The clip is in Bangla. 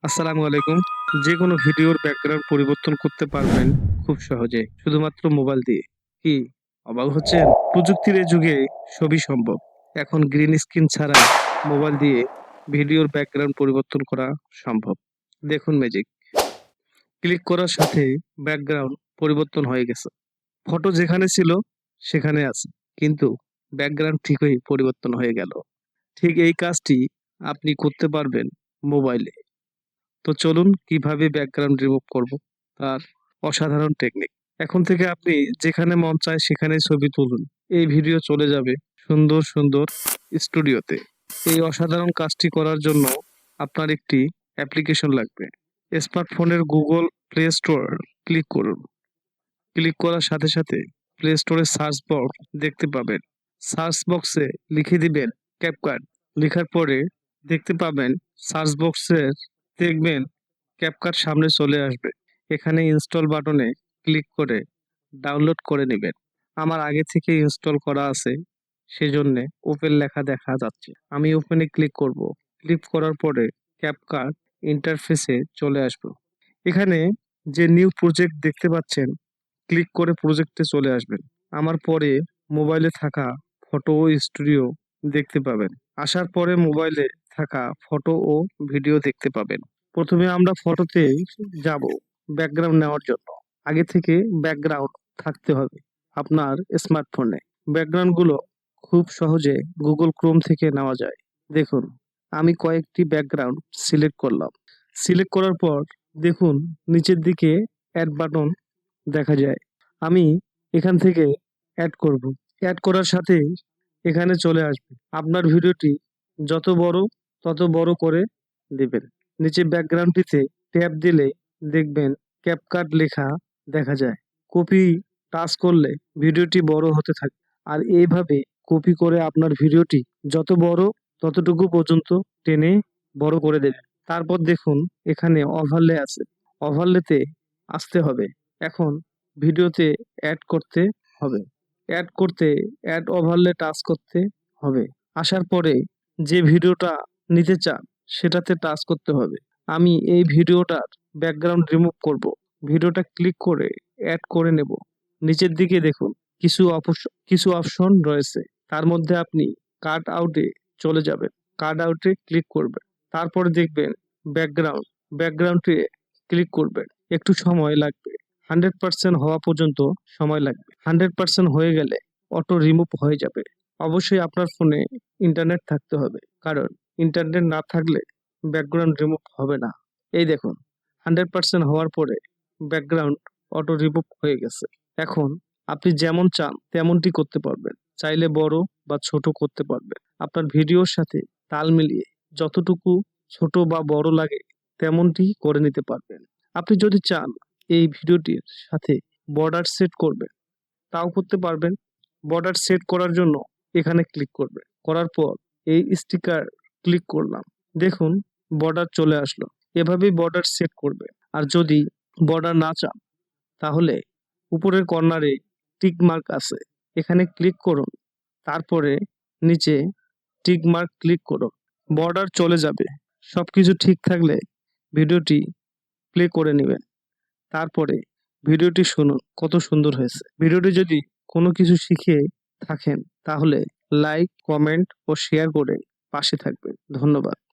আসসালামু আলাইকুম। যে কোনো ভিডিওর ব্যাকগ্রাউন্ড পরিবর্তন করতে পারবেন খুব সহজে, শুধুমাত্র মোবাইল দিয়ে। কি অবাক হচ্ছেন? প্রযুক্তির এই যুগে সবই সম্ভব। এখন গ্রিন স্ক্রিন ছাড়াই মোবাইল দিয়ে ভিডিওর ব্যাকগ্রাউন্ড পরিবর্তন করা সম্ভব। দেখুন ম্যাজিক। ক্লিক করার সাথে ব্যাকগ্রাউন্ড পরিবর্তন হয়ে গেছে। ফটো যেখানে ছিল সেখানে আছে। কিন্তু ব্যাকগ্রাউন্ড ঠিকই পরিবর্তন হয়ে গেল। ঠিক এই কাজটি আপনি করতে পারবেন মোবাইলে। তো চলুন কিভাবে ব্যাকগ্রাউন্ড রিমুভ করব তার অসাধারণ টেকনিক। এখন থেকে আপনি যেখানে মন চায় সেখানেই ছবি তুলুন। এই ভিডিও চলে যাবে সুন্দর সুন্দর স্টুডিওতে। এই অসাধারণ কাজটি করার জন্য আপনার একটি অ্যাপ্লিকেশন লাগবে। স্মার্টফোনের গুগল প্লে স্টোর ক্লিক করুন। ক্লিক করার সাথে সাথে প্লে স্টোরে সার্চ বক্স দেখতে পাবেন। সার্চ বক্সে লিখে দিবেন ক্যাপকাট। লেখার পরে দেখতে পাবেন সার্চ বক্সের দেখবেন ক্যাপকাট সামনে চলে আসবে। এখানে ইনস্টল বাটনে ক্লিক করে ডাউনলোড করে নেবেন। আমার আগে থেকে ইনস্টল করা আছে, সেজন্যে ওপেন লেখা দেখা যাচ্ছে। আমি ওপেনে ক্লিক করব। ক্লিক করার পরে ক্যাপকাট ইন্টারফেসে চলে আসব। এখানে যে নিউ প্রজেক্ট দেখতে পাচ্ছেন, ক্লিক করে প্রজেক্টে চলে আসবেন। আমার পরে মোবাইলে থাকা ফটো ও স্টুডিও দেখতে পাবেন। আসার পরে মোবাইলে থাকা ফটো ও ভিডিও দেখতে পাবেন। প্রথমে আমরা ফটোতে যাব ব্যাকগ্রাউন্ড নেওয়ার জন্য। আগে থেকে ব্যাকগ্রাউন্ড থাকতে হবে আপনার স্মার্টফোনে। ব্যাকগ্রাউন্ডগুলো খুব সহজে গুগল ক্রোম থেকে নেওয়া যায়। দেখুন, আমি কয়েকটি ব্যাকগ্রাউন্ড সিলেক্ট করলাম। সিলেক্ট করার পর দেখুন নিচের দিকে অ্যাড বাটন দেখা যায়। আমি এখান থেকে অ্যাড করব। অ্যাড করার সাথেই এখানে চলে আসবে। আপনার ভিডিওটি যত বড় তত বড় করে দিবেন। নিচে ব্যাকগ্রাউন্ডটিতে ট্যাপ দিলে দেখবেন ক্যাপকাট লেখা দেখা যায়। কপি টাচ করলে ভিডিওটি বড় হতে থাকে। আর এইভাবে কপি করে আপনার ভিডিওটি যত বড় ততটুকু পর্যন্ত টেনে বড় করে দেবেন। তারপর দেখুন এখানে ওভারলে আছে। ওভারলেতে আসতে হবে। এখন ভিডিওতে অ্যাড করতে হবে। অ্যাড করতে অ্যাড ওভারলে টাচ করতে হবে। আসার পরে যে ভিডিওটা নিতে চান সেটাতে টাচ করতে হবে। আমি এই ভিডিওটার ব্যাকগ্রাউন্ড রিমুভ করব। ভিডিওটা ক্লিক করে অ্যাড করে নেব। নিচের দিকে দেখুন কিছু অপশন রয়েছে। তার মধ্যে আপনি কাট আউটে চলে যাবেন। কাট আউটে ক্লিক করবেন। তারপরে দেখবেন ব্যাকগ্রাউন্ড। ব্যাকগ্রাউন্ডে ক্লিক করবেন। একটু সময় লাগবে। 100% হওয়া পর্যন্ত সময় লাগবে। 100% হয়ে গেলে অটো রিমুভ হয়ে যাবে। অবশ্যই আপনার ফোনে ইন্টারনেট থাকতে হবে, কারণ ইন্টারনেট না থাকলে ব্যাকগ্রাউন্ড রিমুভ হবে না। এই দেখুন 100% হওয়ার পরে ব্যাকগ্রাউন্ড অটো রিমুভ হয়ে গেছে। এখন আপনি যেমন চান তেমনটি করতে পারবেন। চাইলে বড় বা ছোট করতে পারবেন। আপনার ভিডিওর সাথে তাল মিলিয়ে যতটুকু ছোট বা বড় লাগে তেমনটি করে নিতে পারবেন। আপনি যদি চান এই ভিডিওটির সাথে বর্ডার সেট করবেন, তাও করতে পারবেন। বর্ডার সেট করার জন্য এখানে ক্লিক করবেন। করার পর এই স্টিকার ক্লিক করলাম। দেখুন বর্ডার চলে আসলো। এভাবেই বর্ডার সেট করবে। আর যদি বর্ডার না চান তাহলে উপরের কর্নারে টিক মার্ক আছে, এখানে ক্লিক করুন। তারপরে নিচে টিক মার্ক ক্লিক করুন। বর্ডার চলে যাবে। সবকিছু ঠিক থাকলে ভিডিওটি প্লে করে নেবেন। তারপরে ভিডিওটি শুনুন কত সুন্দর হয়েছে। ভিডিওটি যদি কোনো কিছু শিখে থাকেন তাহলে লাইক, কমেন্ট ও শেয়ার করে পাশে থাকবেন। ধন্যবাদ।